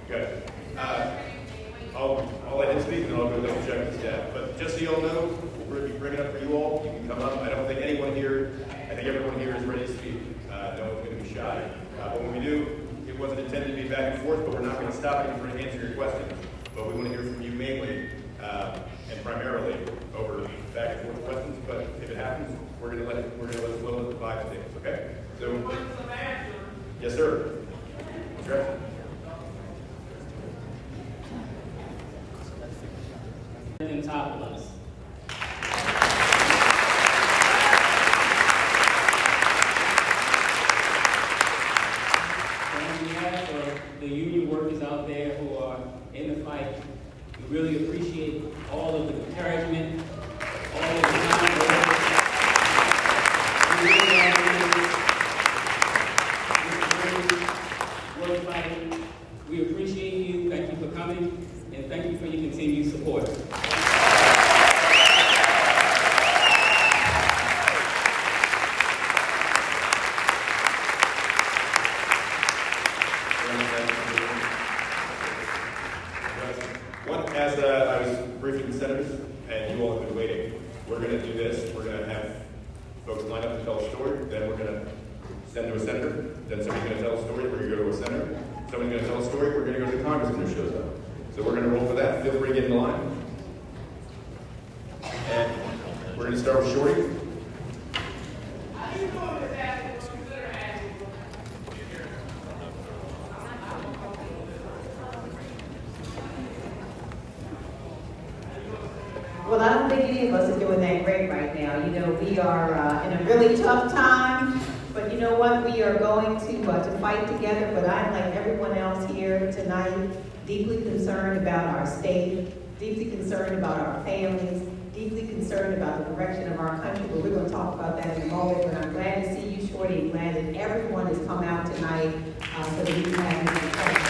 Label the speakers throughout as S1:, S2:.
S1: Good. I'll let him speak and then I'll go double check the staff. But just so you all know, we're going to be bringing it up for you all. You can come up. I don't think anyone here, I think everyone here is ready to speak. No one's going to be shy. But when we do, it wasn't intended to be back and forth, but we're not going to stop anyone from answering your questions. But we want to hear from you mainly and primarily over back and forth questions. But if it happens, we're going to let it flow with the vibe of things. Okay? So, yes, sir. Sure.
S2: On top of us. On behalf of the union workers out there who are in the fight, we really appreciate all of the encouragement, all of the time work fighting. We appreciate you. Thank you for coming, and thank you for your continued support.
S1: As I was briefing the senators, and you all have been waiting, we're going to do this. We're going to have folks line up to tell a story. Then we're going to send to a senator. Then somebody's going to tell a story. We're going to go to a senator. Somebody's going to tell a story. We're going to go to the congressman who shows up. So we're going to roll for that. Feel free to get in the line. And we're going to start with Shorty.
S3: Well, I don't think any of us are doing that great right now. You know, we are in a really tough time, but you know what? We are going to fight together. But I'm, like everyone else here tonight, deeply concerned about our state, deeply concerned about our families, deeply concerned about the direction of our country. But we're going to talk about that in a moment. But I'm glad to see you, Shorty, and glad that everyone has come out tonight so that we can have this discussion.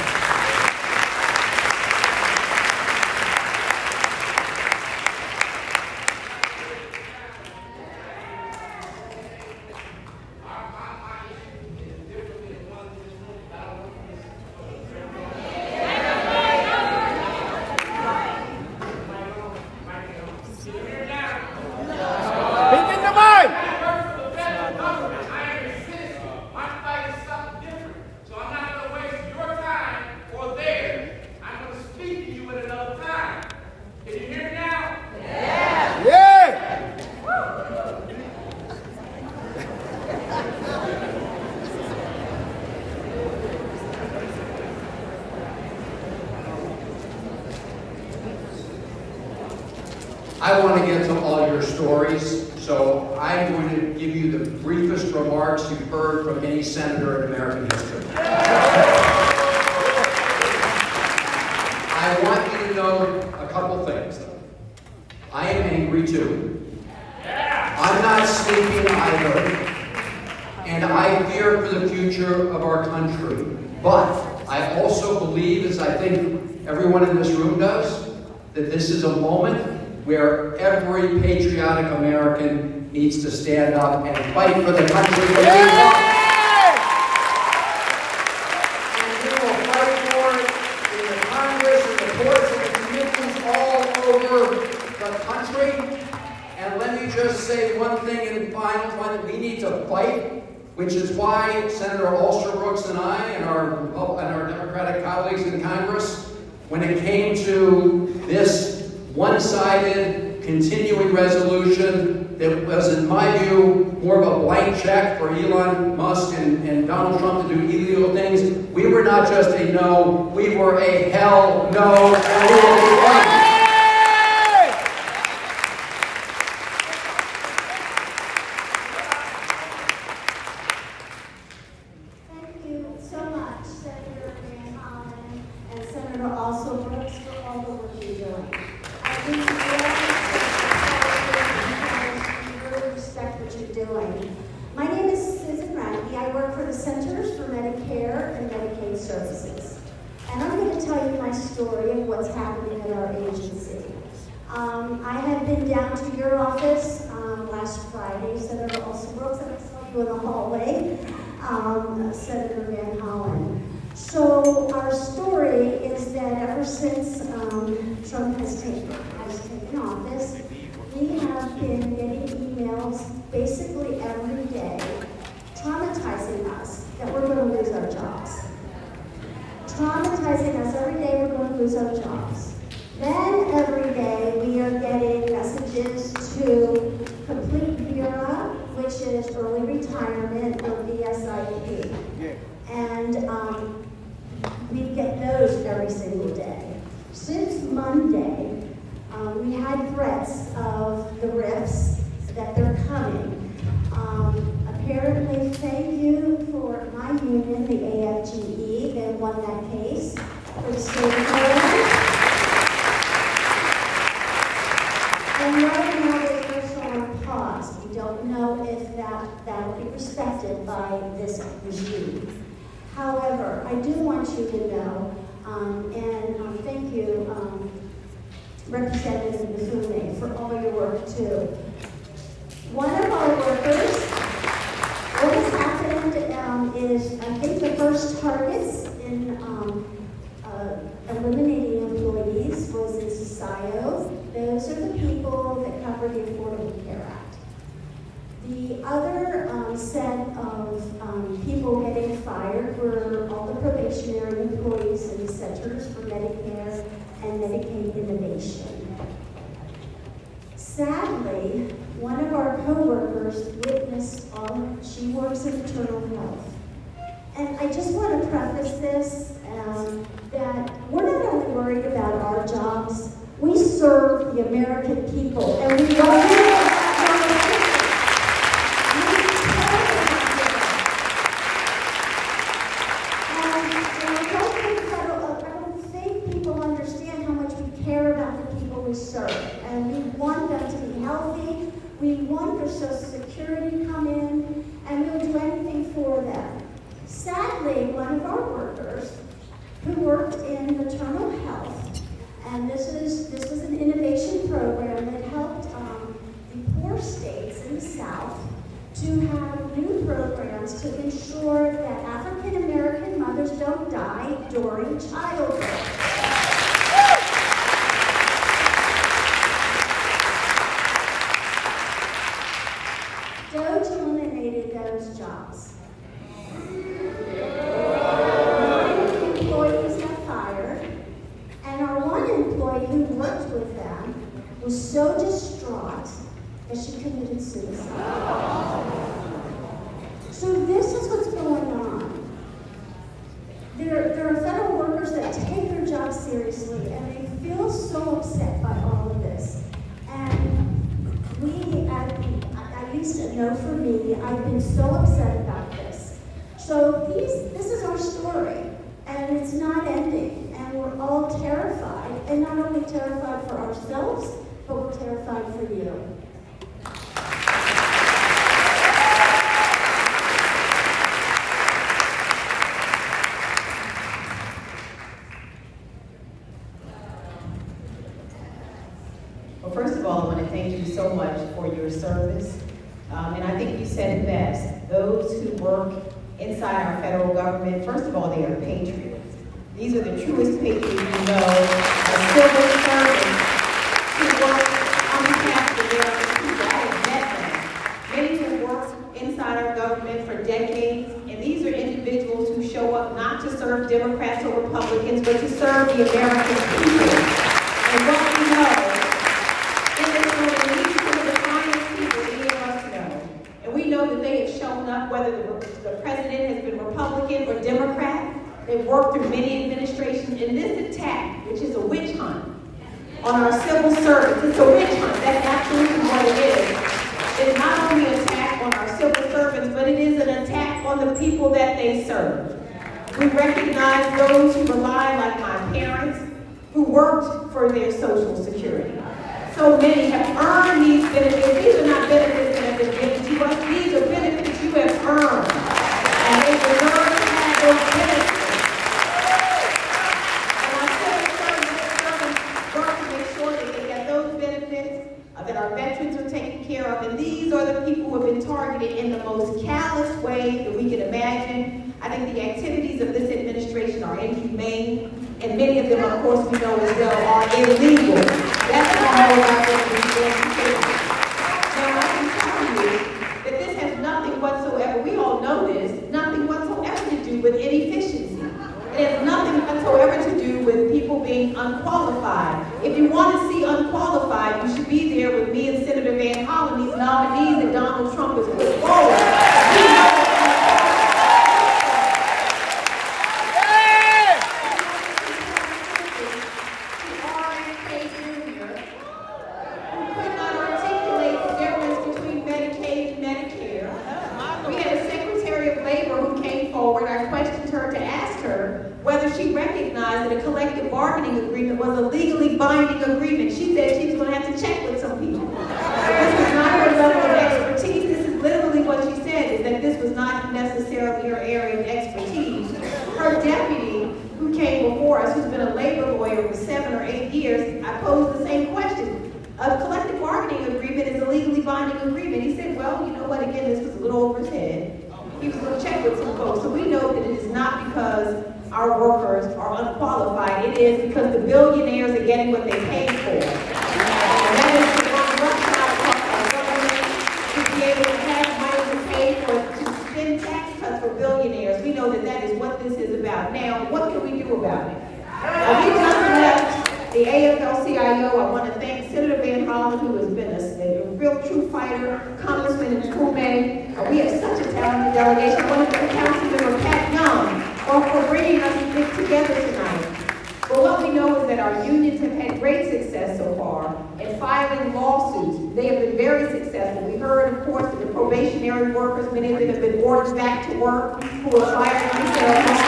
S4: I want to get to all your stories, so I'm going to give you the briefest remarks you've heard from any senator in American history. I want you to know a couple things. I am angry too. I'm not sleeping either, and I fear for the future of our country. But I also believe, as I think everyone in this room does, that this is a moment where every patriotic American needs to stand up and fight for the country that we love. And we will fight for it in the Congress, in the courts, and the committees all over the country. And let me just say one thing in final one, we need to fight, which is why Senator Alsterbrooks and I and our Democratic colleagues in Congress, when it came to this one-sided continuing resolution that was, in my view, more of a blank check for Elon Musk and Donald Trump to do illegal things. We were not just a no, we were a hell no, and we will be fighting.
S5: Thank you so much, Senator Van Hollen and Senator Alsterbrooks, for all the work you're doing. I think you really respect what you're doing. My name is Susan Radke. I work for the Centers for Medicare and Medicaid Services. And I'm going to tell you my story of what's happening at our agency. I had been down to your office last Friday, Senator Alsterbrooks, and I saw you in the hallway, Senator Van Hollen, So our story is that ever since Trump has taken office, we have been getting emails basically every day traumatizing us that we're going to lose our jobs. Traumatizing us every day we're going to lose our jobs. Then every day we are getting messages to complete VERA, which is early retirement or VSIP. And we get those every single day. Since Monday, we had threats of the rifts that they're coming. Apparently, thank you for my union, the AFGE. They won that case for the state of Maryland. And right now, they're still on pause. We don't know if that will be respected by this regime. However, I do want you to know, and thank you, Representative Mifune, for all your work too. One of our workers, what has happened is, I think the first targets in eliminating employees was in SCIO. Those are the people that cover the Affordable Care Act. The other set of people getting fired were all the probationary employees in the Centers for Medicare and Medicaid Innovation. Sadly, one of our co-workers witnessed she works in maternal health. And I just want to preface this, that we're not only worried about our jobs, we serve the American people, and we don't and we want them to be healthy. We want their Social Security to come in, and we'll do anything for them. Sadly, one of our workers who worked in maternal health, and this was an innovation program that helped the poor states in the South to have new programs to ensure that African American mothers don't die during childbirth. Doge eliminated those jobs. Employees got fired, and our one employee who worked with them was so distraught that she committed suicide. So this is what's going on. There are federal workers that take their job seriously, and they feel so upset by all of this. And at least I know for me, I've been so upset about this. So this is our story, and it's not ending, and we're all terrified, and not only terrified for ourselves, but we're terrified for you.
S3: Well, first of all, I want to thank you so much for your service. And I think you said it best. Those who work inside our federal government, first of all, they are patriots. These are the truest patriots you know, are civil servants who work on behalf of the American people. I have met them. Many who work inside our government for decades, and these are individuals who show up not to serve Democrats or Republicans, but to serve the American people. And what we know, that they have shown up, whether the president has been Republican or Democrat. They've worked through many administrations. And this attack, which is a witch hunt on our civil servants, it's a witch hunt. That's absolutely what it is. It's not only an attack on our civil servants, but it is an attack on the people that they serve. We recognize those who rely, like my parents, who worked for their Social Security. So many have earned these benefits. These are not benefits that have been given to us. These are benefits you have earned. And they deserve to have those benefits. And our civil servants work to make sure that they get those benefits, that our veterans are taken care of. And these are the people who have been targeted in the most callous way that we can imagine. I think the activities of this administration domain, and many of them, of course, we know as well, are illegal. That's a whole lot of Now, I can tell you that this has nothing whatsoever, we all know this, nothing whatsoever to do with inefficiency. It has nothing whatsoever to do with people being unqualified. If you want to see unqualified, you should be there with me and Senator Van Hollen, these nominees that Donald Trump has put forward. We know that who could not articulate the difference between Medicaid and Medicare. We had a Secretary of Labor who came forward. I questioned her to ask her whether she recognized that a collective bargaining agreement was a legally binding agreement. She said she was going to have to check with some people. This is not her level of expertise. This is literally what she said, is that this was not necessarily her area of expertise. Her deputy, who came before us, who's been a labor lawyer for 7 or 8 years, I posed the same question. A collective bargaining agreement is a legally binding agreement. He said, well, you know what, again, this was a little over his head. He was going to check with some folks. So we know that it is not because our workers are unqualified. It is because the billionaires are getting what they paid for. And that is the one rush out of our government to be able to have money to pay for, to spend tax cuts for billionaires. We know that that is what this is about. Now, what can we do about it? We just left the AFL-CIO. I want to thank Senator Van Hollen, who has been a real true fighter, Congressman Nkume. We have such a talented delegation. I want to thank Councilmember Pat Young for bringing us together tonight. But what we know is that our unions have had great success so far in filing lawsuits. They have been very successful. We heard, of course, that the probationary workers, many of them have been ordered back to work, who are fired themselves.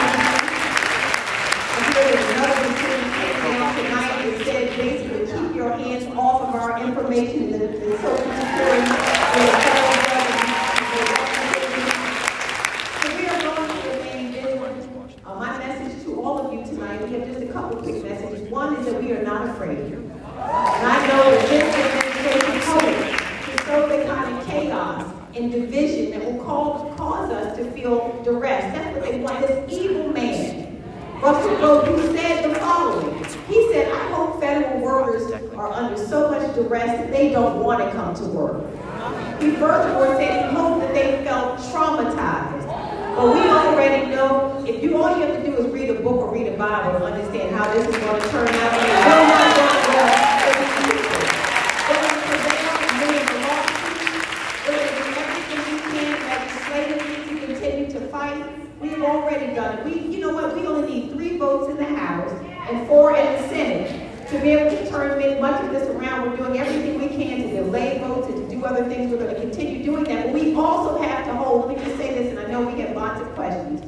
S3: There's another one came out tonight that said basically keep your hands off of our information in the Social Security. So we are going to remain vigilant. My message to all of you tonight, we have just a couple quick messages. One is that we are not afraid. And I know that this administration hopes to sow the kind of chaos and division that will cause us to feel duress. That's what they want, this evil man. Russell Rowe, who said the following. He said, I hope federal workers are under so much duress that they don't want to come to work. He furthermore said he hoped that they felt traumatized. But we already know, if you all you have to do is read a book or read a Bible to understand how this is going to turn out. It will not go well for the future. We're going to prevail and win the lawsuits. We're going to do everything we can legislatively to continue to fight. We've already done it. You know what? We only need 3 votes in the House and 4 in the Senate to be able to turn much of this around. We're doing everything we can to delay votes and to do other things. We're going to continue doing that. But we also have to hold, let me just say this, and I know we get lots of questions.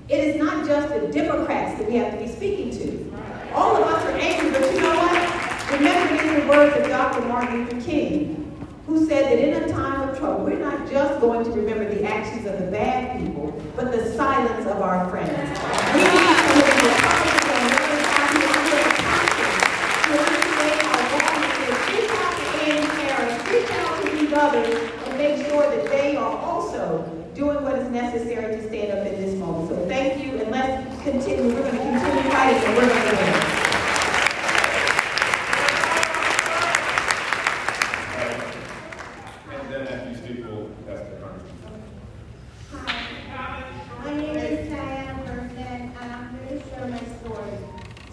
S3: It is not just the Democrats that we have to be speaking to. All of us are angry, but you know what? Remember these are the words of Dr. Martin Luther King, who said that in a time of trouble, we're not just going to remember the actions of the bad people, but the silence of our friends. We need to remember the Republicans on the other side who are under attack to understand our volunteers. Reach out to Ann Harris, reach out to these others, and make sure that they are also doing what is necessary to stand up in this moment. So thank you, and let's continue. We're going to continue fighting, and we're going to win.
S5: My name is Diana Burton, and I'm here to share my story.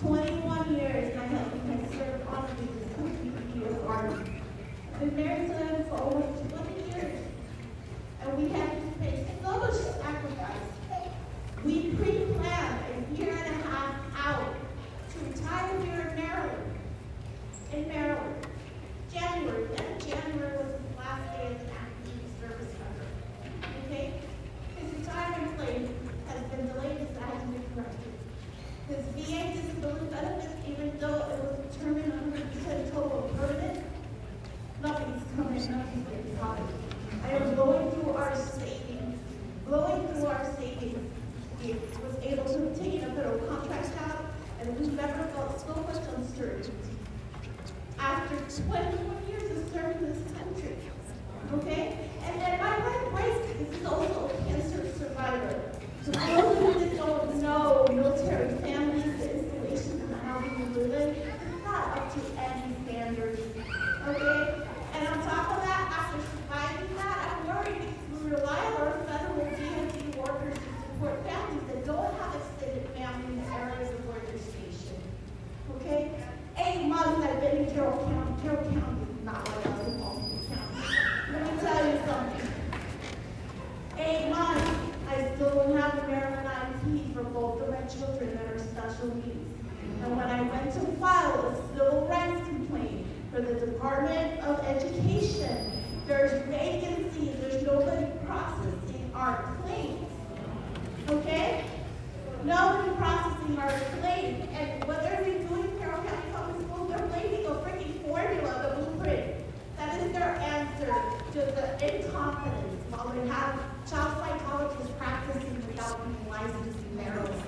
S5: 21 years my husband has served hostages in the U.S. Army. I've been married to him for over 20 years, and we have to face so much sacrifice. We pre-planned a year and a half out to retire here in Maryland. January was his last day as an active duty service member. Okay? His retirement claim has been delayed as that has been corrected. His VA disability benefits, even though it was determined 100% total permanent, nothing's coming, nothing's getting covered. I am blowing through our savings. He was able to obtain a federal contract job, and we've never felt so much uncertainty. After 21 years of serving this country, okay? And then my wife, Grace, is also a cancer survivor. So those who don't know military families, it's
S6: special needs. And when I went to file a civil rights complaint for the Department of Education, there's vacancies, there's nobody processing our claims. Okay? Nobody processing our claims. And what are we doing, Carroll County Public Schools? They're blaming a freaking formula, the blueprint. That is their answer to the incompetence while they have child psychologists practicing without being licensed in Maryland.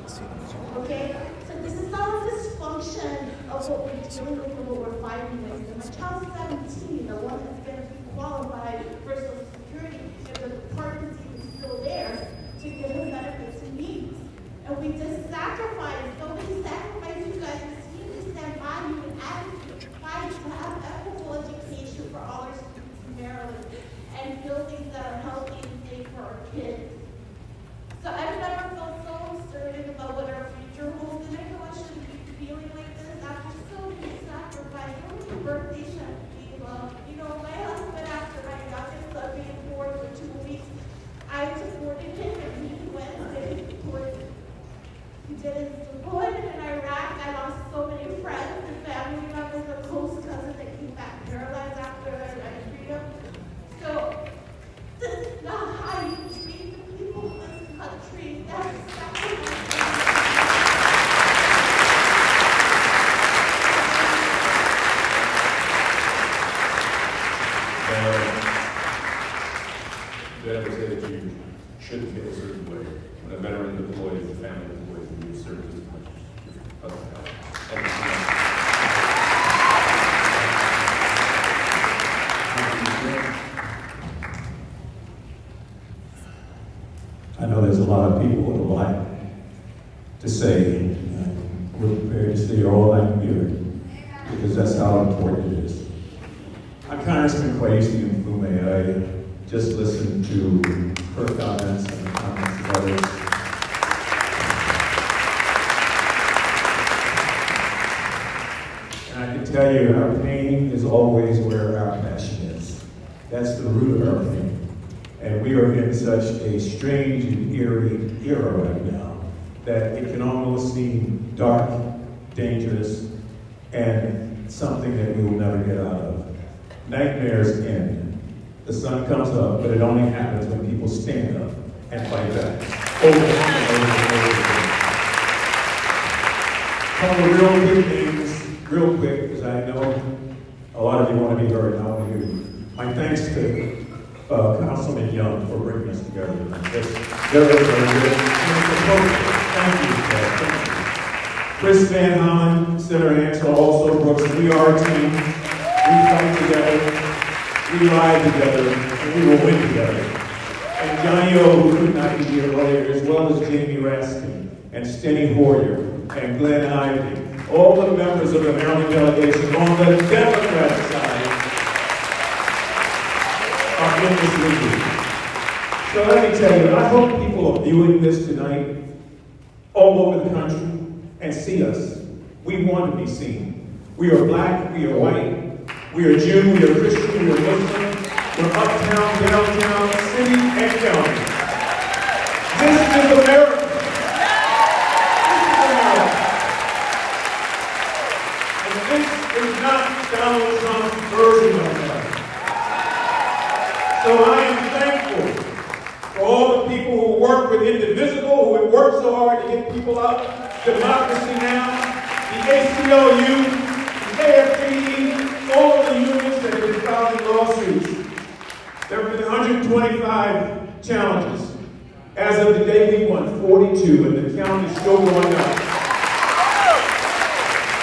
S6: Okay? So this is not a dysfunction of what we're dealing with and what we're fighting with. And my child's 17, the one that's going to be qualified for Social Security, if the department's even still there, to get his benefits and needs. And we just sacrifice, so many sacrifices, you guys continue to stand by you and advocate, fight to have equitable education for all our students in Maryland and buildings that are healthy and safe for our kids. So I've never felt so certain about what our future holds, and I know I shouldn't be feeling like this after so many sacrifices, so many birthday champagne love. You know, my husband, after my youngest son being born for 2 weeks, I supported him and he went and did his deployment. He did his deployment in Iraq. I lost so many friends and family members, a close cousin that came back paralyzed after I freed him. So this is not how you treat the people of this country. That's sacrifice.
S7: Did I ever say that you shouldn't feel a certain way when a veteran deploys, a family deploys, and you serve as much as other
S8: I know there's a lot of people who would like to say, and we're prepared to say all I can hear, because that's how important it is. I'm Congressman Kwesi Mfume. I just listened to her comments and the comments of others. And I can tell you, our pain is always where our passion is. That's the root of our pain. And we are in such a strange and eerie era right now that it can almost seem dark, dangerous, and something that we will never get out of. Nightmares end. The sun comes up, but it only happens when people stand up and fight back. Over and over and over again. Couple of real big things, real quick, because I know a lot of you want to be heard, and I want to hear you. My thanks to Councilman Young for bringing us together. It's very, very good. Thank you. Chris Van Hollen, Senator Ansel, also Brooks, we are a team. We fight together. We ride together, and we will win together. And Johnny O, who could not be here earlier, as well as Jamie Raskin, and Steny Hoyer, and Glenn Ivey, all the members of the Maryland delegation on the Democratic side are in this meeting. So let me tell you, I hope people are viewing this tonight all over the country and see us. We want to be seen. We are black, we are white, we are Jew, we are Christian, we are Muslim, we're uptown, downtown, city, and county. This is America. This is America. And this is not Donald Trump's version of America. So I am thankful for all the people who work with Indivisible, who have worked so hard to get people out, Democracy Now, the ACLU, the AFPE, all of the unions that have been filing lawsuits. There have been 125 challenges. As of today, we won 42, and the count is still going up.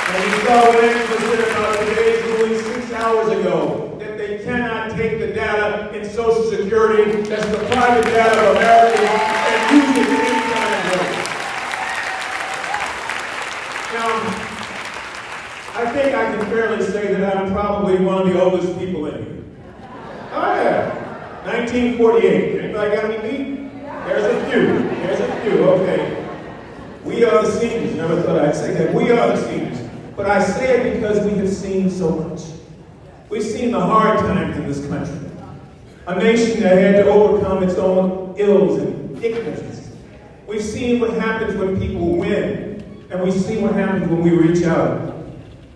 S8: And we saw what Angela said about today's ruling 6 hours ago, that they cannot take the data in Social Security, that's the private data of Americans, and use it in any kind of way. Now, I think I can fairly say that I'm probably one of the oldest people in here. Oh yeah, 1948. Anybody got any meat? There's a few, okay. We are the seniors. Never thought I'd say that. We are the seniors. But I say it because we have seen so much. We've seen the hard times in this country. A nation that had to overcome its own ills and ignorance. We've seen what happens when people win. and we see what happens when we reach out.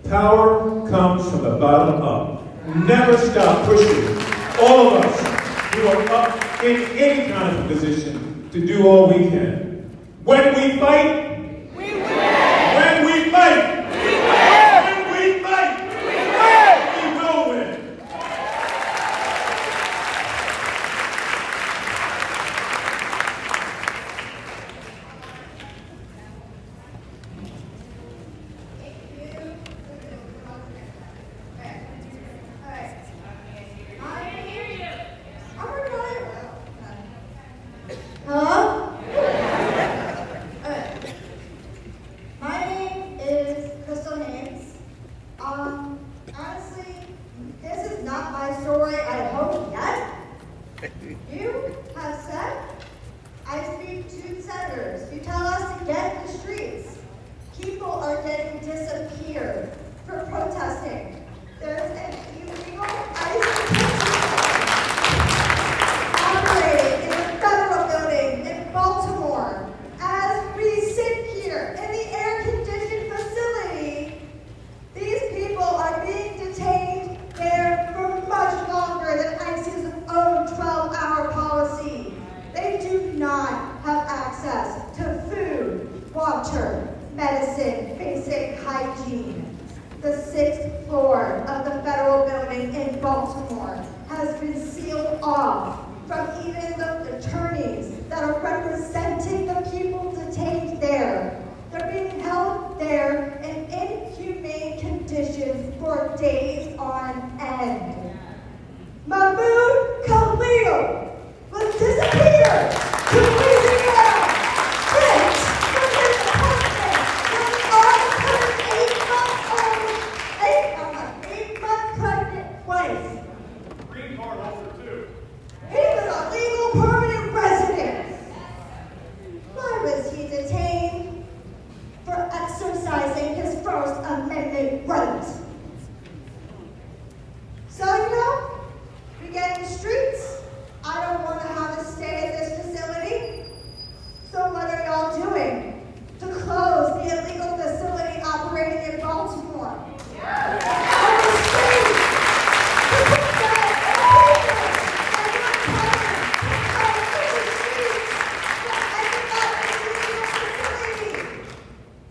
S8: Power comes from the bottom up. Never stop pushing. All of us who are up in any kind of position to do all we can. When we fight, we win. When we fight, we win. When we fight, we win. We will win.
S5: Hello? My name is Crystal Haynes. Honestly, this is not my story, I hope yet. You have said, I speak to senators. You tell us to get in the streets. People are getting disappeared for protesting. There's an illegal ICE operating in the federal building in Baltimore. As we sit here in the air-conditioned facility, these people are being detained there for much longer than ICE's own 12-hour policy. They do not have access to food, water, medicine, basic hygiene. The 6th floor of the federal building in Baltimore has been sealed off from even the attorneys that are representing the people detained there. They're being held there in inhumane conditions for days on end. Mahmoud Khalil was disappeared to Louisiana, tricked from his apartment when the armed 8-month pregnant wife.
S1: Green card holder too.
S5: He was a legal permanent resident. Why was he detained? For exercising his First Amendment right. So, we get in the streets. I don't want to have to stay at this facility. So what are y'all doing to close the illegal facility operating in Baltimore? On the streets, to put that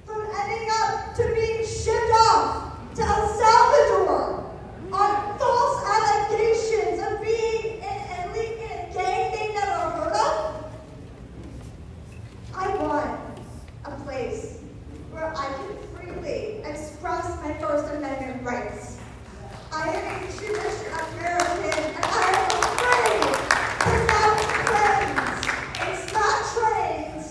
S5: from ending up to being shipped off to El Salvador on false allegations of being in a gang they never heard of. I want a place where I can freely express my First Amendment rights. I am a Jewish American and I am afraid to not friends. It's not trains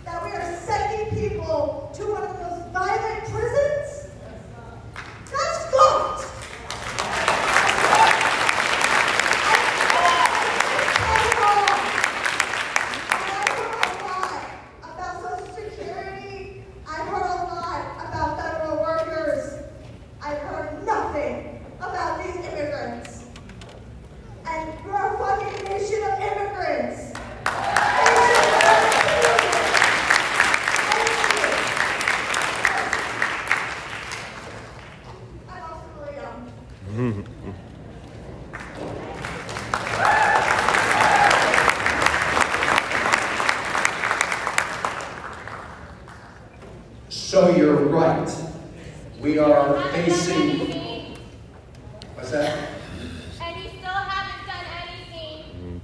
S5: that we are sending people to one of the most violent prisons. That's fucked. About Social Security. I heard a lot about federal workers. I heard nothing about these immigrants. And we're a fucking nation of immigrants. I'm also really young.
S4: So you're right. We are
S9: Haven't done
S4: facing.
S9: anything.
S4: What's that?
S9: And you still haven't done anything.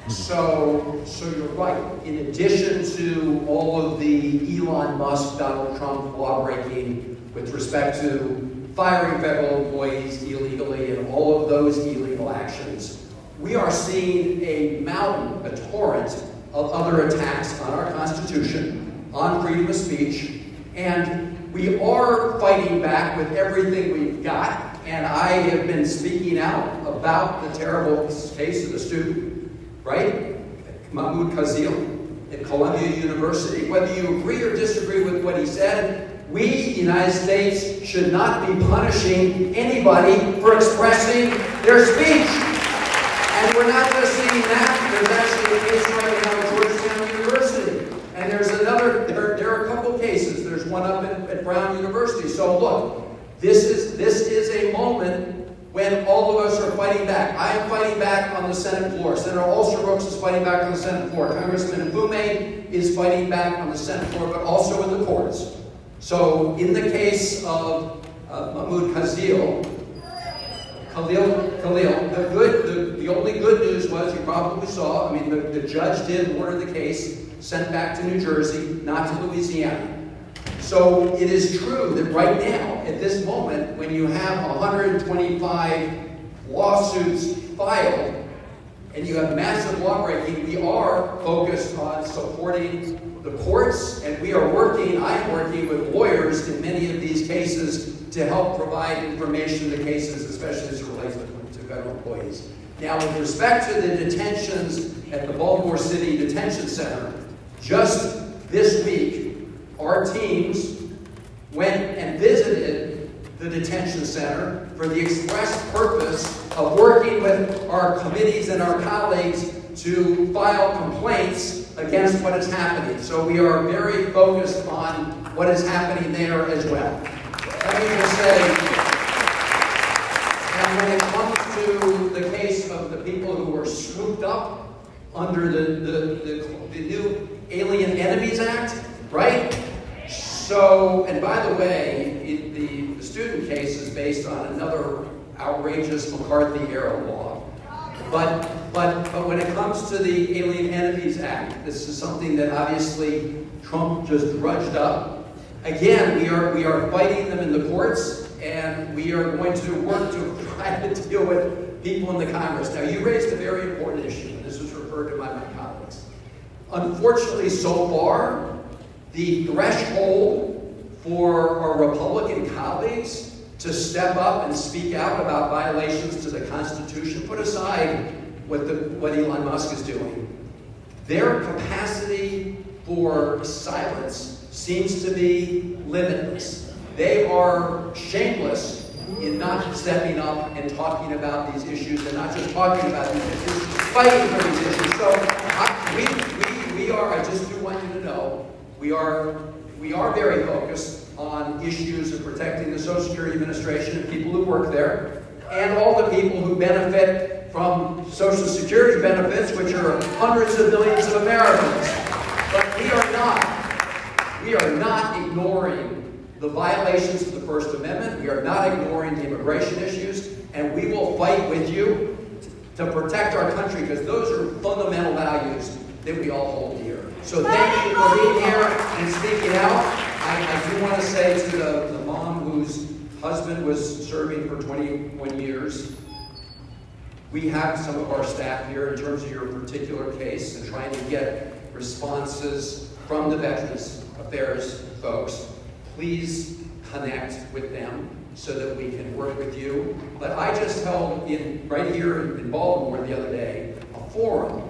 S4: So you're right. In addition to all of the Elon Musk, Donald Trump law breaking with respect to firing federal employees illegally and all of those illegal actions, we are seeing a mountain, a torrent of other attacks on our Constitution, on freedom of speech, and we are fighting back with everything we've got. And I have been speaking out about the terrible case of the student, right? Mahmoud Khalil at Columbia University. Whether you agree or disagree with what he said, we, the United States, should not be punishing anybody for expressing their speech. And we're not just seeing that. There's actually a case right now at Georgetown University There's one up at Brown University. So look, this is a moment when all of us are fighting back. I am fighting back on the Senate floor. Senator Alster-Brooks is fighting back on the Senate floor. Congressman Mfume is fighting back on the Senate floor, but also in the courts. So in the case of Mahmoud Khalil, the only good news was, you probably saw, I mean, the judge did order the case sent back to New Jersey, not to Louisiana. So it is true that right now, at this moment, when you have 125 lawsuits filed, and you have massive lawbreaking, we are focused on supporting the courts, and I am working with lawyers in many of these cases to help provide information in the cases, especially as it relates to federal employees. Now, with respect to the detentions at the Baltimore City Detention Center, just this week, our teams went and visited the detention center for the express purpose of working with our committees and our colleagues to file complaints against what is happening. So we are very focused on what is happening there as well. Let me just say, and when it comes to the case of the people who were swooped up under the new Alien Enemies Act, right? So, and by the way, the student case is based on another outrageous McCarthy-era law. But when it comes to the Alien Enemies Act, this is something that obviously Trump just drudged up. Again, we are fighting them in the courts, and we are going to work to try to deal with people in the Congress. Now, you raised a very important issue, and this was referred to by my colleagues. Unfortunately, so far, the threshold for our Republican colleagues to step up and speak out about violations to the Constitution, put aside what Elon Musk is doing, their capacity for silence seems to be limitless. They are shameless in not stepping up and talking about these issues, and not just talking about these issues, fighting for these issues. So I just do want you to know, we are very focused on issues of protecting the Social Security Administration and people who work there, and all the people who benefit from Social Security benefits, which are hundreds of millions of Americans. But we are not ignoring the violations of the First Amendment. We are not ignoring the immigration issues, and we will fight with you to protect our country, because those are fundamental values that we all hold dear. So thank you for being here and speaking out. I do want to say to the mom whose husband was serving for 21 years, we have some of our staff here in terms of your particular case and trying to get responses from the Veterans Affairs folks. Please connect with them so that we can work with you. But I just held right here in Baltimore the other day a forum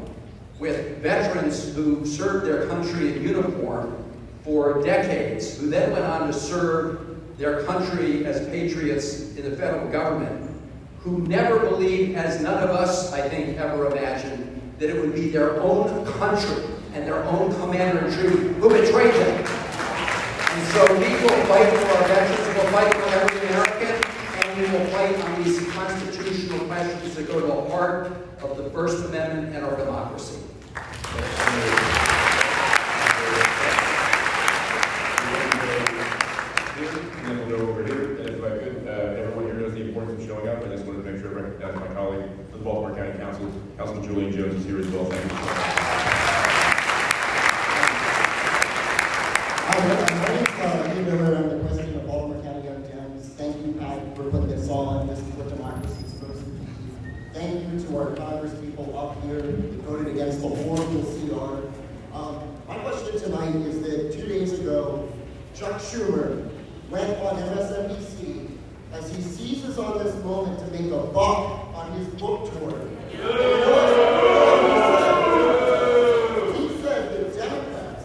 S4: with veterans who served their country in uniform for decades, who then went on to serve their country as patriots in the federal government, who never believed, as none of us, I think, ever imagined, that it would be their own country and their own commander-in-chief who betrayed them. And so we will fight for our veterans, we'll fight for every American, and we will fight on these constitutional questions that go to the heart of the First Amendment and our democracy.
S7: And then we'll go over here, and if I could, everyone here knows the importance of showing up. I just wanted to make sure I recognize my colleague from the Baltimore County Council, Councilman Julian Jones, is here as well. Thank you.
S10: Hi, my name is Miller. I'm the president of Baltimore County Young Dems. Thank you, Pat, for putting this on. This is what democracy is supposed to be. Thank you to our Congress people up here that voted against the horrible CR. My question tonight is that 2 days ago, Chuck Schumer went on MSNBC as he seizes on this moment to make a buck on his book tour. He said that Democrats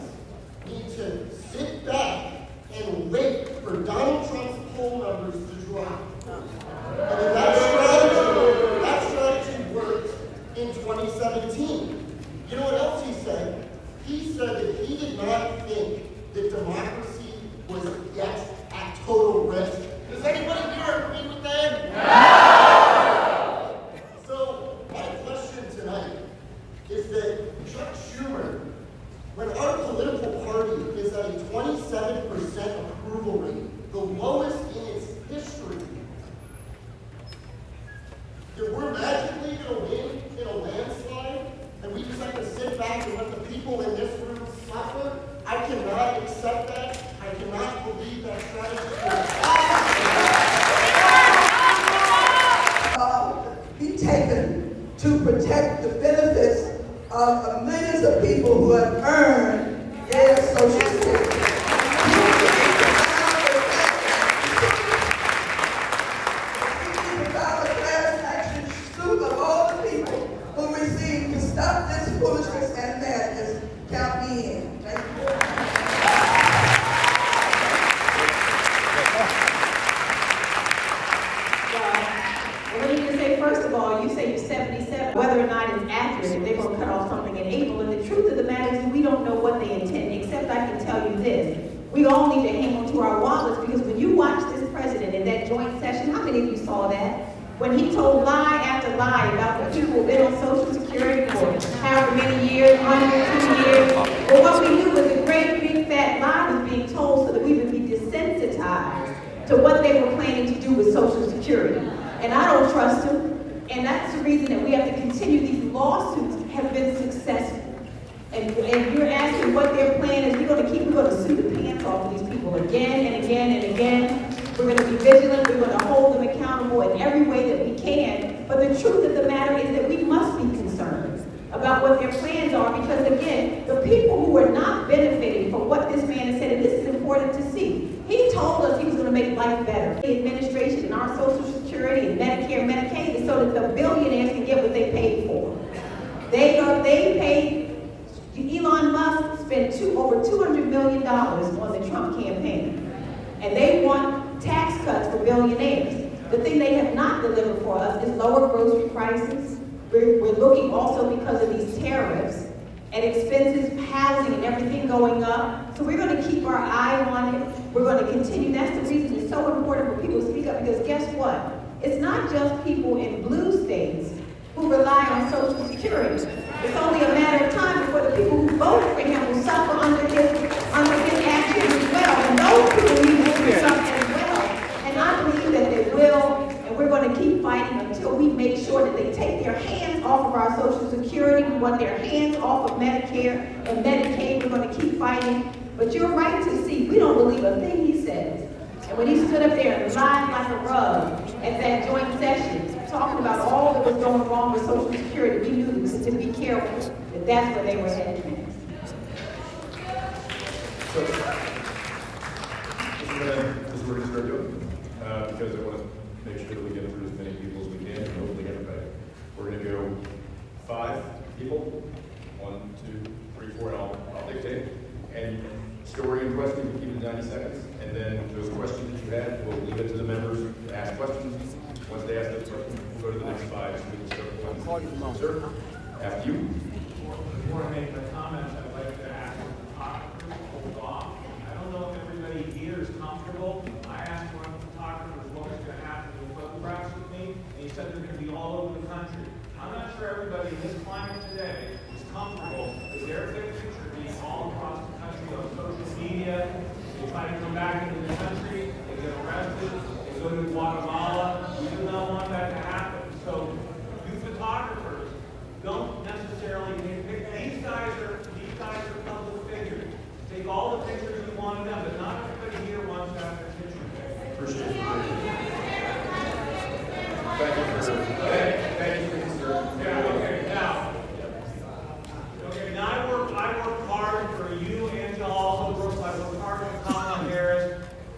S10: need to sit back and wait for Donald Trump's poll numbers to drop. And that strategy worked in 2017. You know what else he said? He said that he did not think that democracy was yet at total risk. Does anybody here agree with that? So, my question tonight is that Chuck Schumer, when our political party is at a 27% approval rate, the lowest in its history, that we're magically going to win in a landslide, and we just have to sit back and let the people in this room suffer? I cannot accept that. I cannot believe that strategy
S11: be taken to protect the benefits of millions of people who have earned their Social Security.
S3: Whether or not it's accurate, if they're going to cut off something in April, and the truth of the matter is we don't know what they intend, except I can tell you this. We all need to hang on to our wallets, because when you watch this president in that joint session, how many of you saw that? When he told lie after lie about the people who've been on Social Security for however many years, 102 years. But what we knew was a great big fat lie was being told so that we would be desensitized to what they were planning to do with Social Security. And I don't trust them. And that's the reason that we have to continue. These lawsuits have been successful. And you're asking what their plan is. We're going to sue the pants off of these people again and again and again. We're going to be vigilant. We're going to hold them accountable in every way that we can. But the truth of the matter is that we must be concerned about what their plans are, because again, the people who are not benefiting from what this man has said, and this is important to see. He told us he was going to make life better. The administration and our Social Security and Medicare, Medicaid is so that the billionaires can get what they paid for. They paid. Elon Musk spent over $200 million on the Trump campaign, and they want tax cuts for billionaires. The thing they have not delivered for us is lower grocery prices. We're looking also, because of these tariffs and expenses, housing and everything going up. So we're going to keep our eye on it. We're going to continue. That's the reason it's so important for people to speak up, because guess what? It's not just people in blue states who rely on Social Security. It's only a matter of time before the people who vote for him will suffer under his actions as well. And those people need to suffer as well. And I believe that they will, and we're going to keep fighting until we make sure that they take their hands off of our Social Security. We want their hands off of Medicare and Medicaid. We're going to keep fighting. But you're right to see, we don't believe a thing he says. And when he stood up there and lied like a rug at that joint session, talking about all that was going wrong with Social Security, we knew to be careful, that that's where they were headed next.
S7: So, this is what we're going to start doing, because I want to make sure that we get through as many people as we can, and hopefully everybody. We're going to go 5 people, 1, 2, 3, 4, and I'll dictate. And story and question, we keep it 90 seconds. And then those questions that you had, we'll leave it to the members to ask questions. Once they ask those questions, we'll go to the next 5, so we can start going. Sir, after you.
S12: Before I make my comments, I'd like to ask the photographer to hold off. I don't know if everybody here is comfortable. I asked one photographer what was going to happen with photographs with me, and he said they're going to be all over the country. I'm not sure everybody in this climate today is comfortable with their picture being all across the country on social media. They try to come back into the country, they get arrested, they go to Guatemala. We do not want that to happen. So you photographers don't necessarily pick. These guys are public figures. Take all the pictures you want of them, but not everybody here wants to have their picture taken.
S7: Appreciate it. Thank you, sir. Thank you, sir.
S12: Yeah, okay, now I work hard for you, Angela, also works. I work hard for Colin Harris.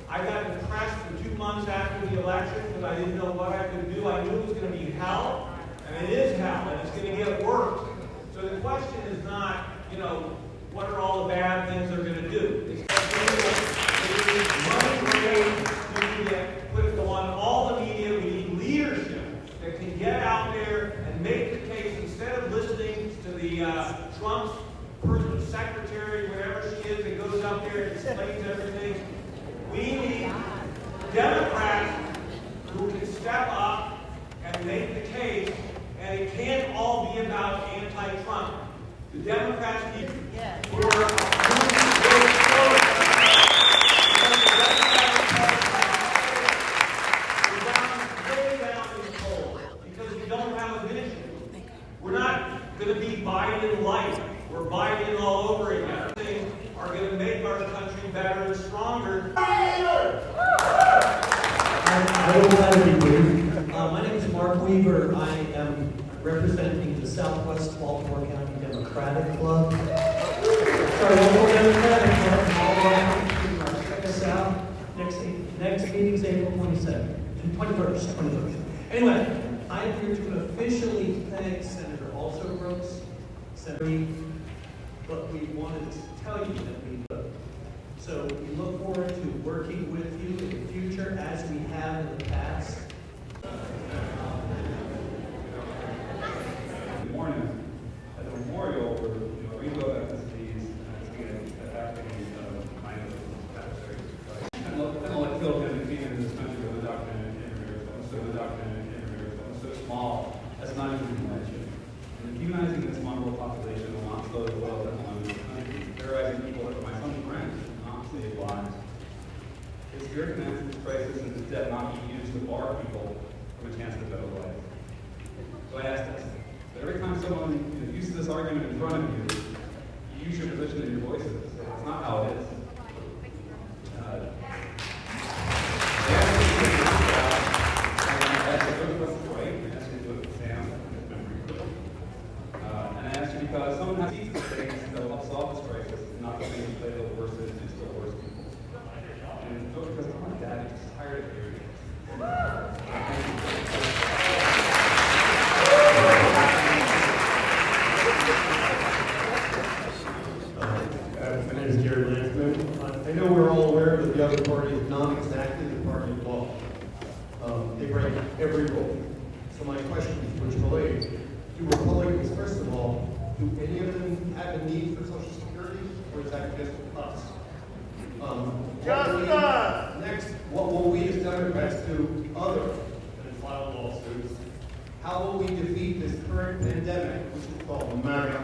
S12: I got depressed for 2 months after the election because I didn't know what I could do. I knew it was going to be hell, and it is hell, and it's going to get worse. So the question is not, what are all the bad things they're going to do? It's money raised, we need to put it on all the media. We need leadership that can get out there and make the case instead of listening to the Trump's secretary, whatever she is, that goes up there and explains everything. We need Democrats who can step up and make the case, and it can't all be about anti-Trump. The Democrats need who are way down in the polls because we don't have a vision. We're not going to be Biden light. We're Biden all over again. Things are going to make our country better and stronger.
S13: I will try to be brief. My name is Mark Weaver. I am representing the Southwest Baltimore County Democratic Club. Sorry, local Democratic Club. All right. Check us out. Next meeting's April 21st. Anyway, I'm here to officially thank Senator Also Brooks, Senator, but we wanted to tell you that we vote. So we look forward to working with you in the future as we have in the past.
S14: Good morning. At the memorial, we're rebuild ethnicities and attacking minorities. I'm like Phil Kennedy being in this country with undocumented immigrants, so undocumented immigrants, so small, that's not even mentioned. And demonizing this vulnerable population will not slow the wealth that belongs to the country. Terrorizing people like my son's friends will not save lives. It's your command that this crisis and this debt not be used to bar people from a chance at a better life. So I ask this. Every time someone uses this argument in front of you, you use your position and your voices. That's not how it is. And I ask you because someone has these things that will help solve this crisis, not the things that the worst is just the worst people. And vote because I'm like that, I'm just tired of hearing it.
S15: My name is Gary Lansman. I know we're all aware that the other party is not exactly the party of law. They break every rule. So my question is, which believe? Do Republicans, first of all, do any of them have a need for Social Security, or is that just us? Next, what will we as Democrats do other than file lawsuits? How will we defeat this current pandemic, which is called America?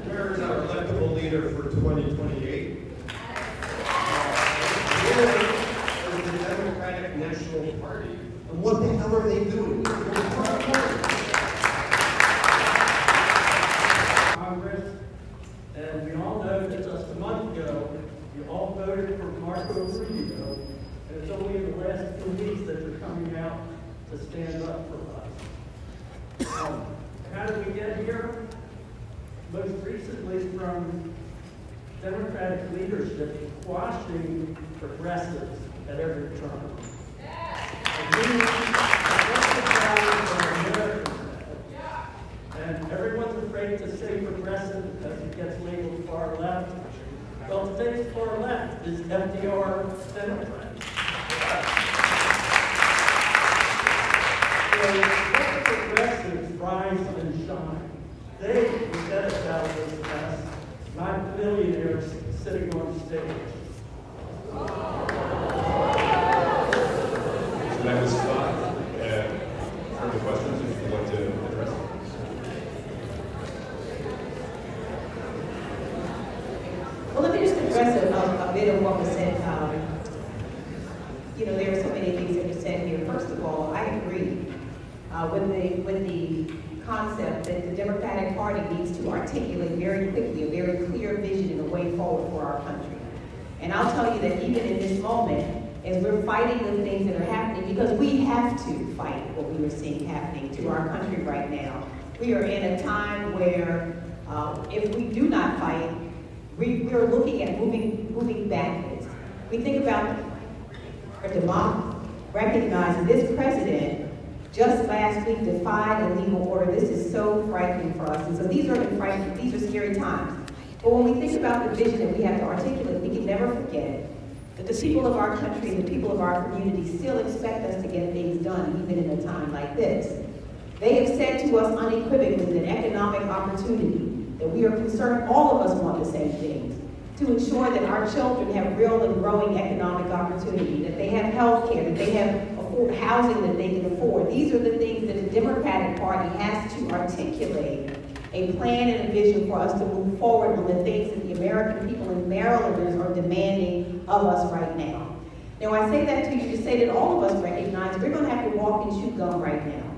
S15: Where is our electable leader for 2028? Where is the Democratic National Party? And what the hell are they doing?
S13: Congress, and we all know that just a month ago, you all voted for Marco Rubio, and it's only in the last 2 weeks that you're coming out to stand up for us. How did we get here? Most recently from Democratic leadership squashing progressives at every turn. And everyone's afraid to say progressive because it gets labeled far left. Well, today's far left is FDR Democrats. So let the progressives rise and shine. They instead of thousands as not billionaires sitting on stage.
S7: So that was 5. Further questions, if you'd like to address them.
S3: Well, let me just address a bit of what was said. There are so many things that were said here. First of all, I agree with the concept that the Democratic Party needs to articulate very quickly a very clear vision and a way forward for our country. And I'll tell you that even in this moment, as we're fighting the things that are happening, because we have to fight what we are seeing happening to our country right now. We are in a time where if we do not fight, we are looking at moving backwards. We think about our democracy, recognizing this president just last week defied a legal order. This is so frightening for us. And so these are scary times. But when we think about the vision that we have to articulate, we can never forget that the people of our country and the people of our community still expect us to get things done, even in a time like this. They have said to us unequivocally that economic opportunity, that we are concerned, all of us want the same things. to ensure that our children have real and growing economic opportunity, that they have health care, that they have housing that they can afford. These are the things that the Democratic Party has to articulate a plan and a vision for us to move forward on the things that the American people and Marylanders are demanding of us right now. Now, I say that to you to say that all of us recognize we're going to have to walk and chew gum right now.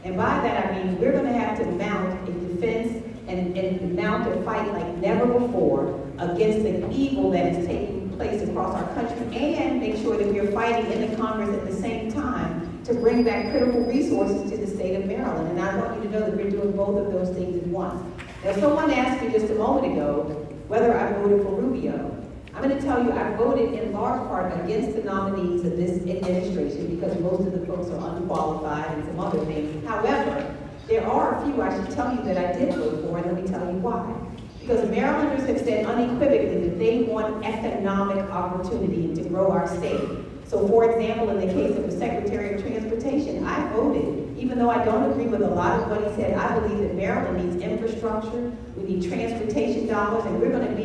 S3: And by that I mean we're going to have to mount a defense and mount a fight like never before against the evil that is taking place across our country, and make sure that we're fighting in the Congress at the same time to bring back critical resources to the state of Maryland. And I want you to know that we're doing both of those things at once. Now, someone asked me just a moment ago whether I voted for Rubio. I'm going to tell you I voted in large part against the nominees of this administration because most of the folks are unqualified and some other things. However, there are a few I should tell you that I did vote for, and let me tell you why. Because Marylanders have said unequivocally that they want economic opportunity to grow our state. So for example, in the case of the Secretary of Transportation, I voted, even though I don't agree with a lot of what he said. I believe that Maryland needs infrastructure, we need transportation dollars, and we're going to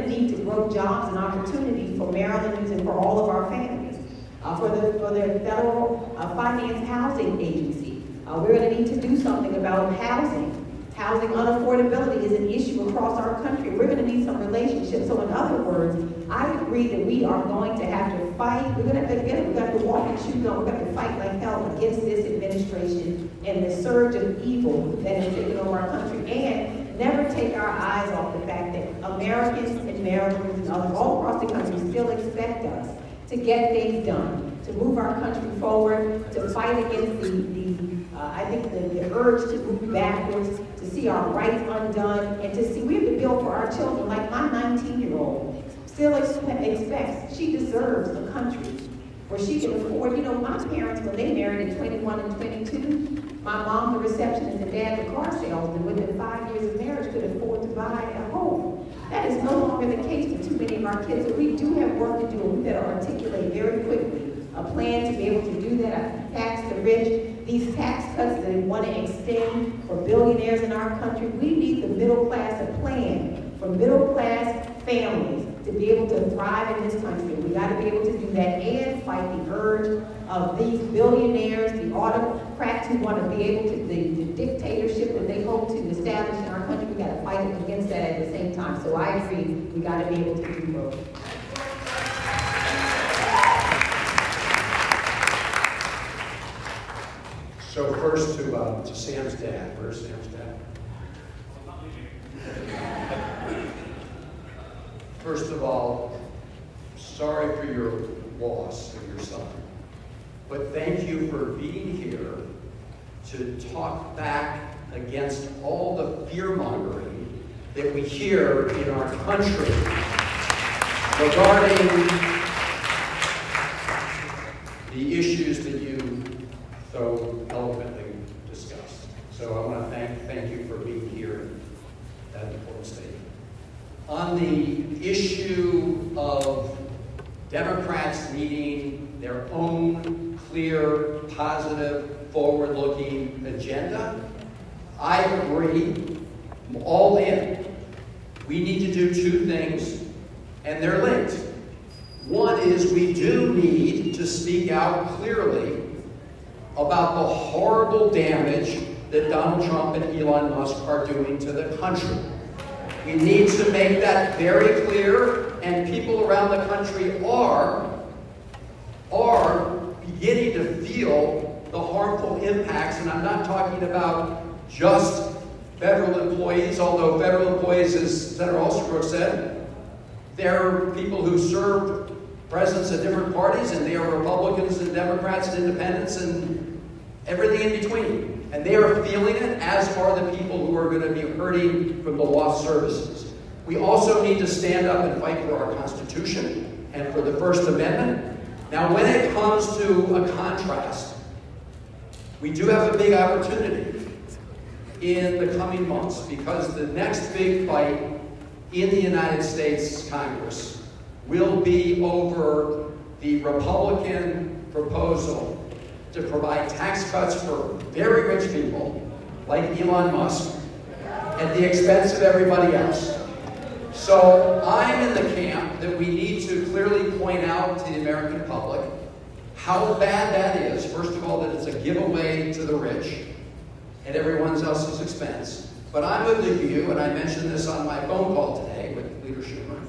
S3: need to grow jobs and opportunity for Marylanders and for all of our families. For the Federal Finance Housing Agency, we're going to need to do something about housing. Housing unaffordability is an issue across our country. We're going to need some relationships. So in other words, I agree that we are going to have to fight. We're going to have we got to walk and chew gum. We're going to fight like hell against this administration and the surge of evil that has taken over our country, and never take our eyes off the fact that Americans and Marylanders and others all across the country still expect us to get things done, to move our country forward, to fight against the urge to move backwards, to see our rights undone, and to see we have to build for our children. Like my 19-year-old still expects, she deserves a country where she can afford. You know, my parents, when they married at 21 and 22, my mom, the receptionist, and dad, the car salesman, within 5 years of marriage could afford to buy a home. That is no longer the case for too many of our kids. So we do have work to do, and we better articulate very quickly a plan to be able to do that, tax the rich. These tax cuts that they want to extend for billionaires in our country, we need the middle class, a plan for middle class families to be able to thrive in this country. We got to be able to do that and fight the urge of these billionaires, the autocrats who want to be able to, the dictatorship that they hope to establish in our country. We got to fight against that at the same time. So I agree, we got to be able to do both.
S4: So first to Sam's dad. Where's Sam's dad? First of all, sorry for your loss of your son. But thank you for being here to talk back against all the fear-mongering that we hear in our country regarding the issues that you so eloquently discussed. So I want to thank you for being here in that important statement. On the issue of Democrats needing their own clear, positive, forward-looking agenda, I agree, I'm all in. We need to do two things, and they're linked. One is we do need to speak out clearly about the horrible damage that Donald Trump and Elon Musk are doing to the country. We need to make that very clear, and people around the country are beginning to feel the harmful impacts, and I'm not talking about just federal employees, although federal employees, as Senator Alsterbrook said, they're people who served presidents of different parties, and they are Republicans and Democrats and independents and everything in between. And they are feeling it, as are the people who are going to be hurting from the lost services. We also need to stand up and fight for our Constitution and for the First Amendment. Now, when it comes to a contrast, we do have a big opportunity in the coming months, because the next big fight in the United States Congress will be over the Republican proposal to provide tax cuts for very rich people like Elon Musk at the expense of everybody else. So I'm in the camp that we need to clearly point out to the American public how bad that is. First of all, that it's a giveaway to the rich at everyone else's expense. But I'm of the view, and I mentioned this on my phone call today with Leader Schumer,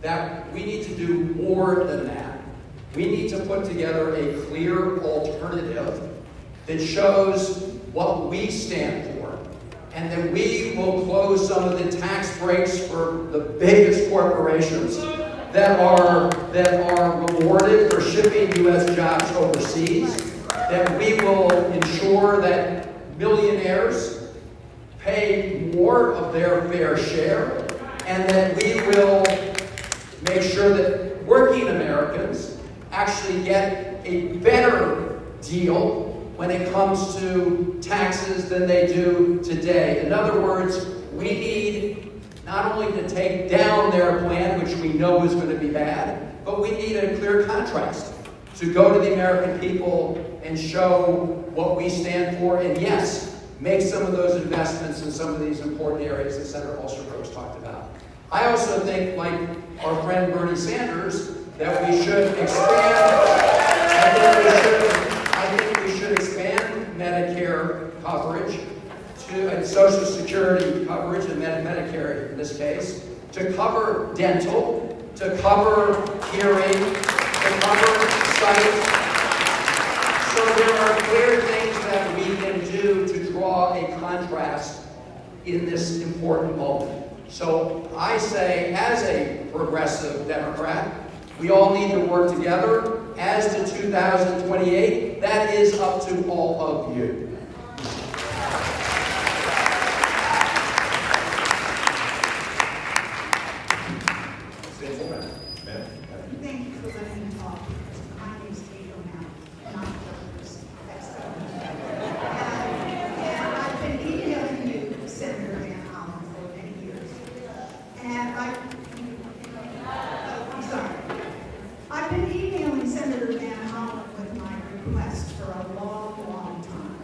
S4: that we need to do more than that. We need to put together a clear alternative that shows what we stand for, and that we will close some of the tax breaks for the biggest corporations that are rewarded for shipping U.S. jobs overseas, that we will ensure that millionaires pay more of their fair share, and that we will make sure that working Americans actually get a better deal when it comes to taxes than they do today. In other words, we need not only to take down their plan, which we know is going to be bad, but we need a clear contrast to go to the American people and show what we stand for, and yes, make some of those investments in some of these important areas that Senator Ulster-Gross talked about. I also think, like our friend Bernie Sanders, that we should expand, I think we should expand Medicare coverage to Social Security coverage, and Medicare in this case, to cover dental, to cover hearing, to cover sight. So there are clear things that we can do to draw a contrast in this important moment. So I say, as a progressive Democrat, we all need to work together. As to 2028, that is up to all of you.
S16: Thank you for letting me talk. My name is April now, and I'm a journalist. And I've been emailing you, Senator Van Hollen, for many years. And I'm sorry. I've been emailing Senator Van Hollen with my request for a long, long time.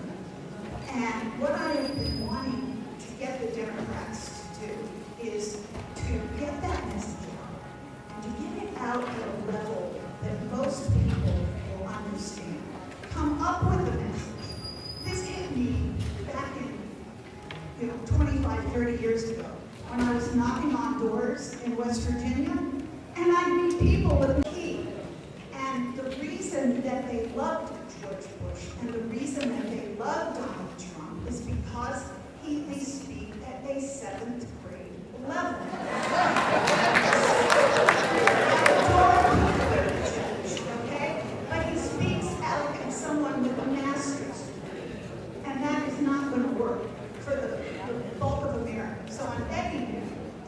S16: And what I have been wanting to get the Democrats to do is to get that message out, and to get it out at a level that most people will understand. Come up with a message. This hit me back in 25, 30 years ago, when I was knocking on doors in West Virginia, and I'd meet people with a key. And the reason that they loved George Bush and the reason that they loved Donald Trump is because they speak at a 7th grade level. Okay? But he speaks out as someone with a master's degree. And that is not going to work for the bulk of America. So I'm begging you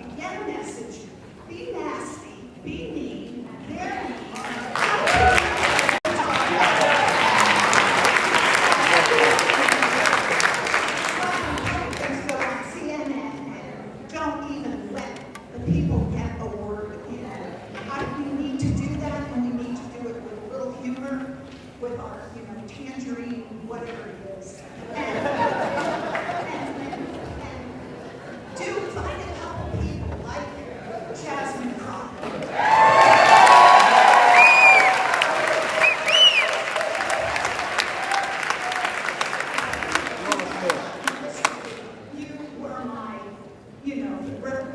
S16: to get a message, be nasty, be mean, they're mean. Don't even let the people get a word in. We need to do that, and we need to do it with a little humor, with our, tangerine, whatever it is. And find a couple people like Jasmine Crockett.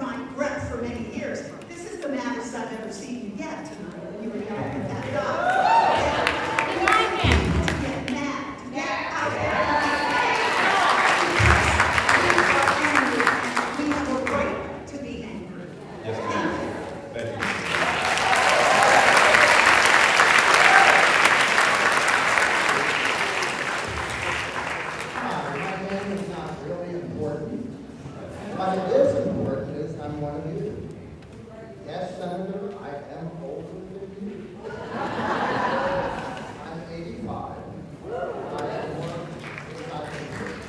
S16: My breath for many years. This is the maddest I've ever seen you get tonight. You were yelling at that guy. To get mad, to get out there. We have a right to be angry.
S7: Yes, ma'am. Thank you.
S10: Hi, my name is not really important. What it is important is I'm one of you. Yes, Senator, I am older than you. I'm 85. I have worked inside the church.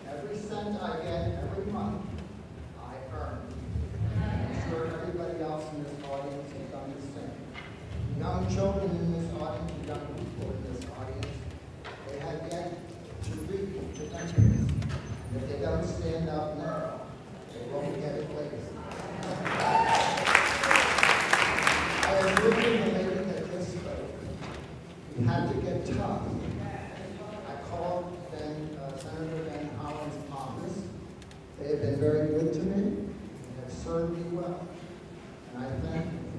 S10: Every cent I get every month, I earn. I'm sure everybody else in this audience has done the same. Young children in this audience, young people in this audience, they have yet to reap the benefits. If they don't stand up now, they won't get it later. had to get tough. I called Senator Van Hollen's office. They have been very good to me and have served me well. And I thank them for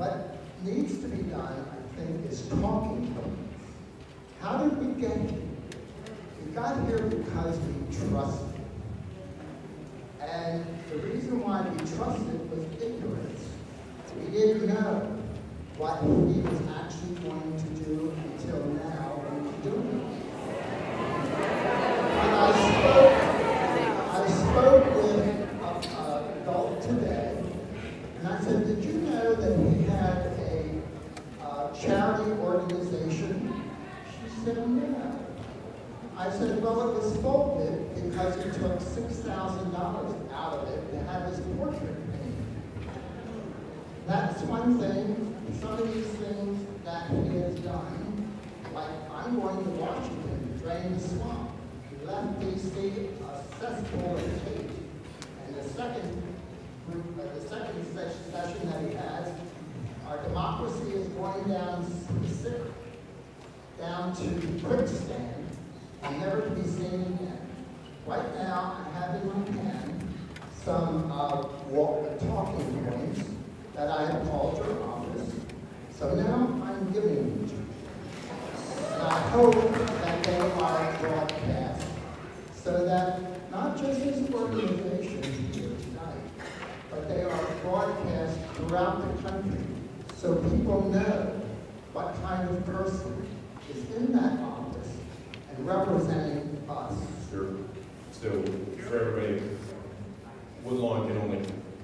S10: that. What needs to be done, I think, is talking to them. How did we get here? We got here because we trusted. And the reason why we trusted was ignorance. We didn't know what he was actually going to do until now when he's doing it. And I spoke with an adult today, and I said, did you know that we had a charity organization? She said, no. I said, well, it was folded because he took $6,000 out of it to have his portrait painted. That's one thing. Some of these things that he has done, like I'm going to Washington to drain the swamp. He left D.C. a cesspool of hate. And the second session that he has, our democracy is going down to quicksand and never to be seen again. Right now, I have in my hand some talking points that I have called your office. So now I'm giving them to you. And I hope that they are broadcast so that not just this organization here tonight, but they are broadcast throughout the country so people know what kind of person is in that office and representing us.
S7: Sure. So for everybody, Woodlawn can only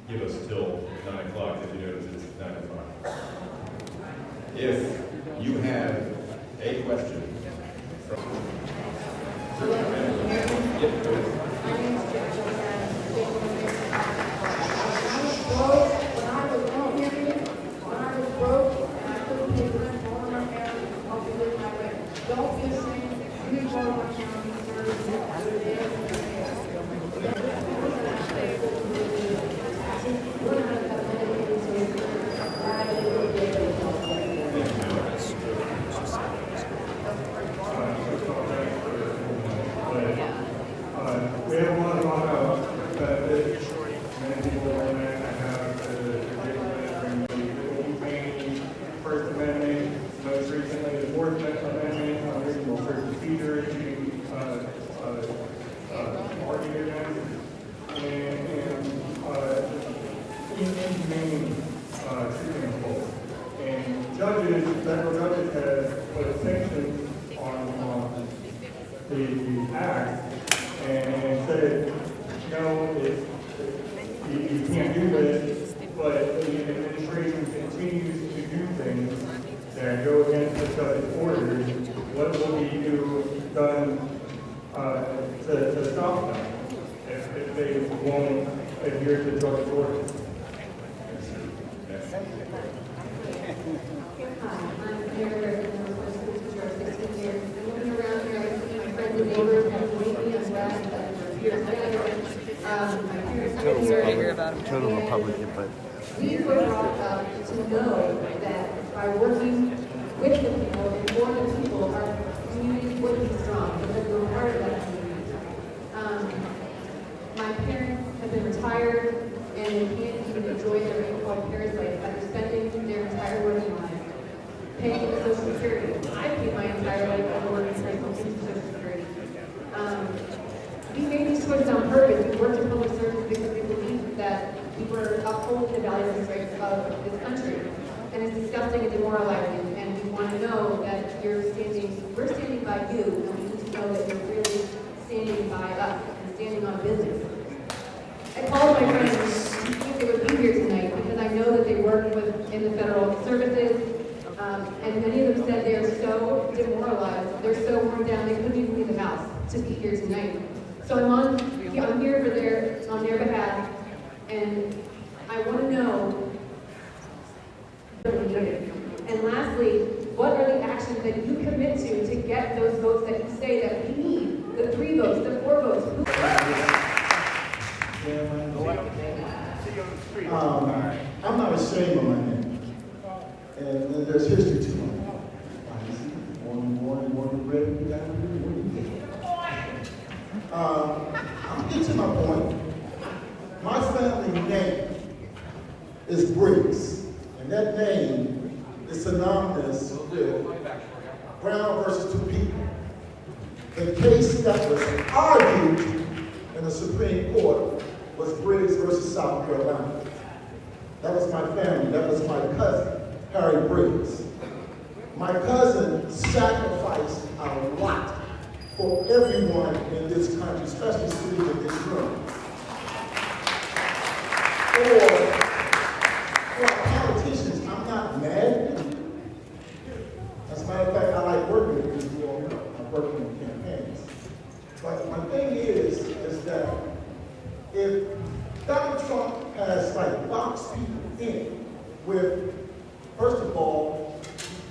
S7: give us till 9 o'clock. If you notice, it's 9 o'clock. If you have a question from... Yep, go ahead.
S17: We have a lot of talk about benefits. Many people in that have the First Amendment, most recently the Fourth Amendment, unreasonable search procedure, arguing against, and inhumane treatment of folks. And federal judges have put sanctions on the act and said, no, you can't do this, but the administration continues to do things that go against the judge's orders. What will be done to stop them if they won't adhere to the judge's orders?
S3: I'm here for 16 years. I'm looking around here, I see my friends and neighbors have lately as well.
S18: Total Republican, but
S3: We were brought up to know that by working with the people and for the people, our community would be strong because we're part of that community. My parents have been retired and they can't even enjoy their so-called parasites after spending their entire working life paying into Social Security. I paid my entire life on working for Social Security. We made these choices on purpose. We worked in public service because we believed that we were upholding the values and rights of this country. And it's disgusting and demoralizing, and we want to know that we're standing by you, and we need to know that you're really standing by us and standing on business. I called my friends to see if they would be here tonight because I know that they work in the federal services, and many of them said they are so demoralized, they're so worn down, they couldn't even leave the house to be here tonight. So I'm here on their behalf, and I want to know. And lastly, what are the actions that you commit to get those votes that you say that we need? The 3 votes, the 4 votes.
S15: I'm not ashamed of my name.
S10: And then there's history to it. One red, I'll get to my point. My family name is Briggs, and that name is synonymous with Brown versus two people. The case that was argued in the Supreme Court was Briggs versus South Carolina. That was my family. That was my cousin, Harry Briggs. My cousin sacrificed a lot for everyone in this country, especially sitting in this room. For politicians, I'm not mad at you. As a matter of fact, I like working with you all. I work in campaigns. But my thing is that if Donald Trump has boxed people in with, first of all,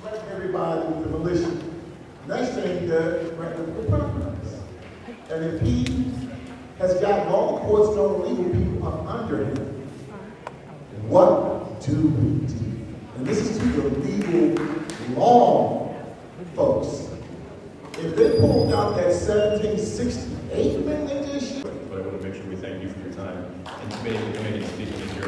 S10: letting everybody with the militia. Next thing he does, right with the Republicans. And if he has gotten all the courts and all the legal people up under him, what do we do? And this is to the legal law folks. If they pulled out that 1768 amendment issue.
S7: But I want to make sure we thank you for your time and committing the committee to speaking in your.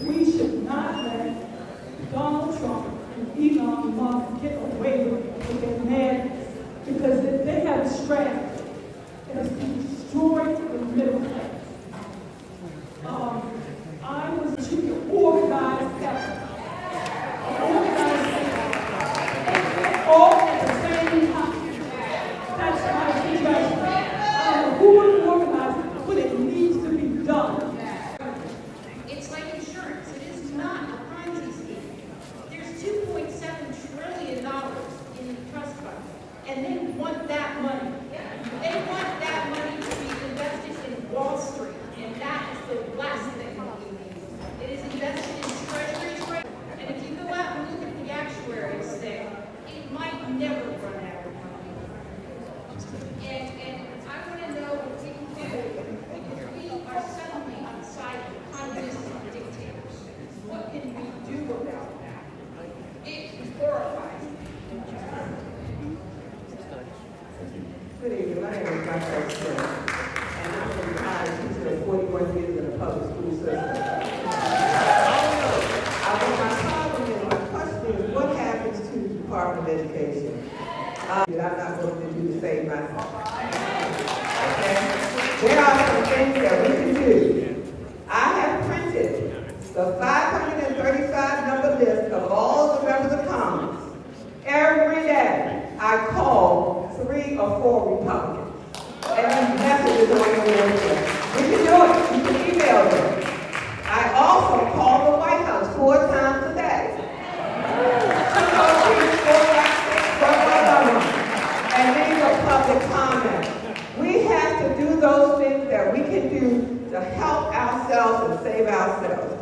S16: We should not let Donald Trump and Elon Musk get away with their madness, because if they have a strategy, it is to destroy the middle class. I was to organize effort. All at the same time. That's my suggestion. I don't know who would organize it, but it needs to be done.
S18: It's like insurance. It is not a Ponzi scheme. There's $2.7 trillion in the trust fund, and they want that money. They want that money to be invested in Wall Street, and that is the last thing we need. It is invested in treasuries, and if you go out and look at the actuaries say, it might never run out of money. And I want to know what we can do, because we are suddenly on the side of communists and dictators. What can we do about that? It horrifies me.
S19: Good evening, my name is Dr. Smith, and I'm a retired teacher of 41 years in the public school system. My question is, what happens to the Department of Education? I'm not going to do to save myself. Okay? There are some things that we can do. I have printed the 535 number list of all the members of Congress. Every day, I call 3 or 4 Republicans. And these messages on your website. We can do it. You can email them. I also call the White House 4 times a day. And leave a public comment. We have to do those things that we can do to help ourselves and save ourselves.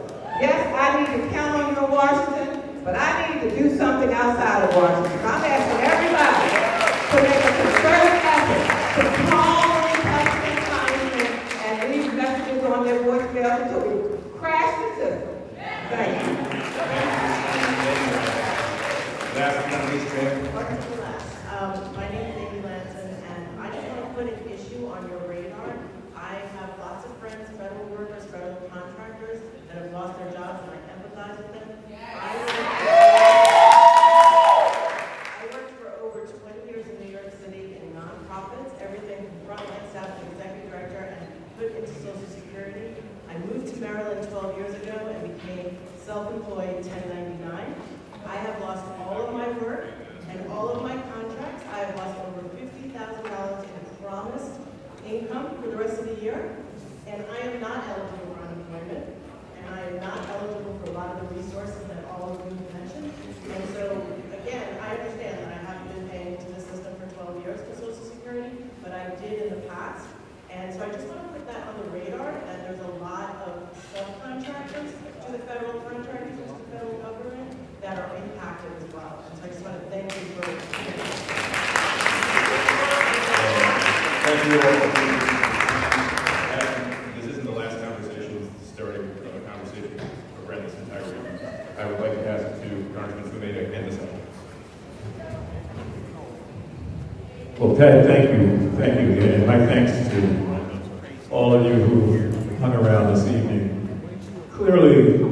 S19: Yes, I need to count on you in Washington, but I need to do something outside of Washington. I'm asking everybody to make a concerted effort to call Republican congressmen and leave messages on their voicemail until we crash the system. Thank you.
S7: Last but not least,
S20: My name is Amy Lanson, and I just want to put an issue on your radar. I have lots of friends, federal workers, federal contractors that have lost their jobs, and I empathize with them. I worked for over 20 years in New York City in nonprofits, everything from frontline staff to executive director, and put into Social Security. I moved to Maryland 12 years ago and became self-employed 1099. I have lost all of my work and all of my contracts. I have lost over $50,000 in promised income for the rest of the year, and I am not eligible for unemployment, and I am not eligible for a lot of the resources that all of you
S7: thank you all for being here. And this isn't the last conversation, it's the starting of a conversation around this entire week. I would like to pass it to Congressman Fumeda and the Senate.
S8: Well, Ted, thank you. Thank you again. And my thanks to all of you who hung around this evening. Clearly,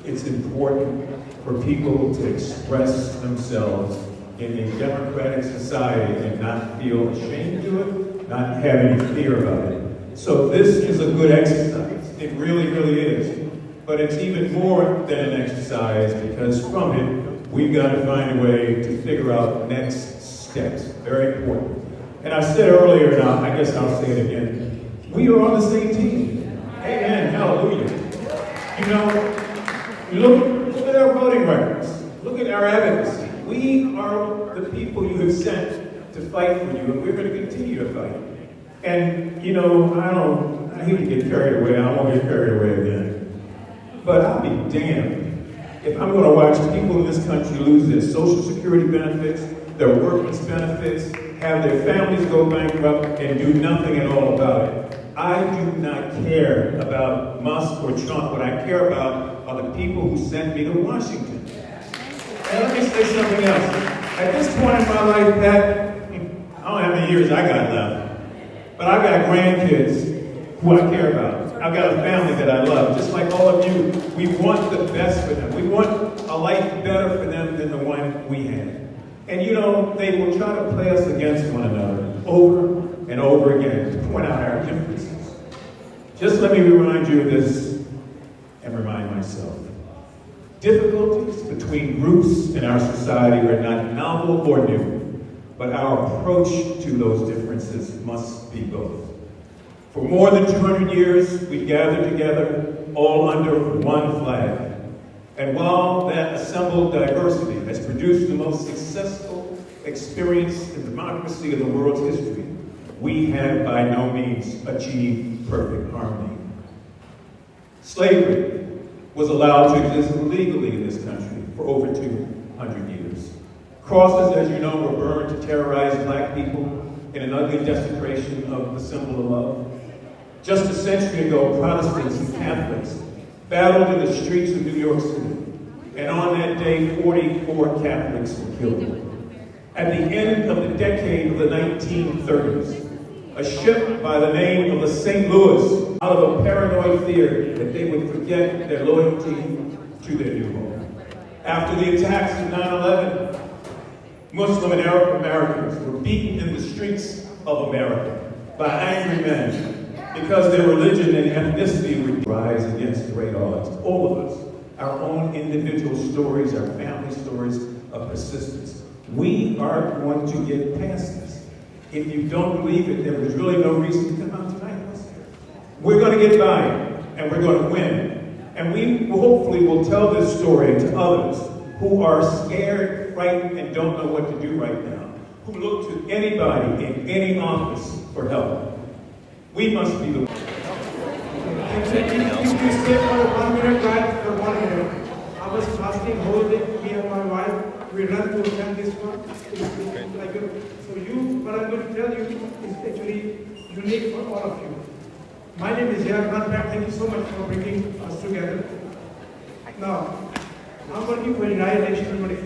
S8: it's important for people to express themselves in a democratic society and not feel ashamed to do it, not have any fear about it. So this is a good exercise. It really, really is. But it's even more than an exercise because from it, we've got to find a way to figure out next steps. Very important. And I said earlier, and I guess I'll say it again, we are on the same team. Amen. Hallelujah. You know, look at our voting records. Look at our evidence. We are the people you have sent to fight for you, and we're going to continue to fight. And, you know, I hate to get carried away. I won't get carried away again. But I'll be damned if I'm going to watch people in this country lose their Social Security benefits, their workman's benefits, have their families go bankrupt, and do nothing at all about it. I do not care about Musk or Trump. What I care about are the people who sent me to Washington. And let me say something else. At this point in my life, Pat, I don't know how many years I got left, but I've got grandkids who I care about. I've got a family that I love. Just like all of you, we want the best for them. We want a life better for them than the one we had. And you know, they will try to play us against one another over and over again to point out our differences. Just let me remind you of this and remind myself. Difficulties between groups in our society are not novel or new, but our approach to those differences must be both. For more than 200 years, we gathered together all under one flag. And while that assembled diversity has produced the most successful experience in democracy in the world's history, we have by no means achieved perfect harmony. Slavery was allowed to exist legally in this country for over 200 years. Crosses, as you know, were burned to terrorize black people in an ugly desecration of the symbol of love. Just a century ago, Protestants and Catholics battled in the streets of New York City, and on that day, 44 Catholics were killed. At the end of the decade of the 1930s, a ship by the name of the St. Louis, out of a paranoid fear that they would forget their loyalty to their new home. After the attacks of 9/11, Muslim and Arab Americans were beaten in the streets of America by angry men because their religion and ethnicity would rise against great odds. All of us, our own individual stories, our family stories of persistence. We are going to get past this. If you don't believe it, there was really no reason to come out tonight. We're going to get by it, and we're going to win. And we hopefully will tell this story to others who are scared, frightened, and don't know what to do right now, who look to anybody in any office for help. We must be the ones.
S21: If you stay for a 1 minute drive for 1 minute, I was fasting whole day, me and my wife, we run to attend this one. So you, what I'm going to tell you is actually unique for all of you. My name is Jan Ranpak. Thank you so much for bringing us together. Now, I'm working for United Nations 24.